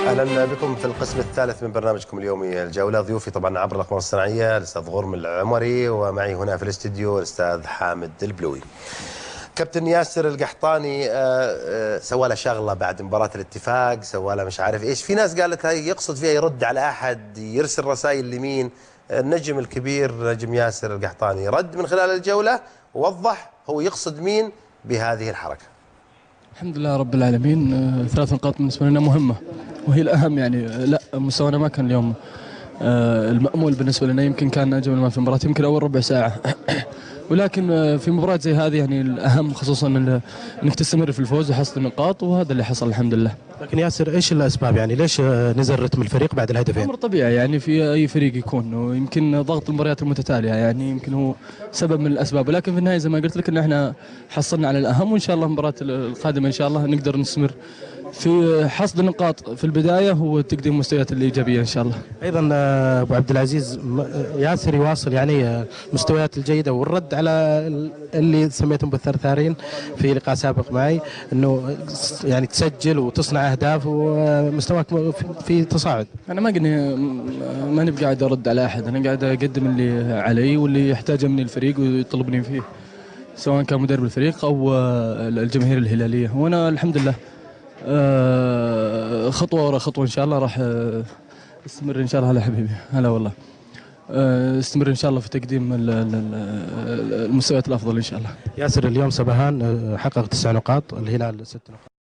اهلا بكم في القسم الثالث من برنامجكم اليومي الجوله. ضيوفي طبعا عبر الاقمار الصناعيه الاستاذ غرم العمري، ومعي هنا في الاستديو الاستاذ حامد البلوي. كابتن ياسر القحطاني سوى له شغله بعد مباراه الاتفاق، سوى له مش عارف ايش، في ناس قالت هاي يقصد فيها يرد على احد، يرسل رسائل لمين. النجم الكبير نجم ياسر القحطاني رد من خلال الجوله ووضح هو يقصد مين بهذه الحركه. الحمد لله رب العالمين. 3 نقاط بالنسبة لنا مهمة وهي الأهم. يعني لا، مستوانا ما كان اليوم المأمول بالنسبة لنا. يمكن كان أجمل ما في المباراة يمكن أول ربع ساعة ولكن في مباراة زي هذه يعني الأهم خصوصا أنك تستمر في الفوز وحصد النقاط، وهذا اللي حصل الحمد لله. لكن ياسر ايش الاسباب؟ يعني ليش نزل رتم الفريق بعد الهدفين؟ امر طبيعي يعني في اي فريق يكون، ويمكن ضغط المباريات المتتاليه يعني يمكن هو سبب من الاسباب، ولكن في النهايه زي ما قلت لك ان احنا حصلنا على الاهم، وان شاء الله المباراه القادمه ان شاء الله نقدر نستمر في حصد النقاط في البدايه وتقديم المستويات الايجابيه ان شاء الله. ايضا ابو عبد العزيز، ياسر يواصل يعني المستويات الجيده، والرد على اللي سميتهم بالثرثارين في لقاء سابق معي، انه يعني تسجل وتصنع اهداف ومستواك في تصاعد. انا ماني قاعد ارد على احد، انا قاعد اقدم اللي علي واللي يحتاجه مني الفريق ويطلبني فيه، سواء كان مدرب الفريق او الجماهير الهلاليه. وانا الحمد لله خطوه ورا خطوه ان شاء الله راح استمر ان شاء الله. هلا حبيبي، هلا والله. استمر ان شاء الله في تقديم المستويات الافضل ان شاء الله. ياسر، اليوم سبهان حقق 9 نقاط، الهلال 6 نقاط.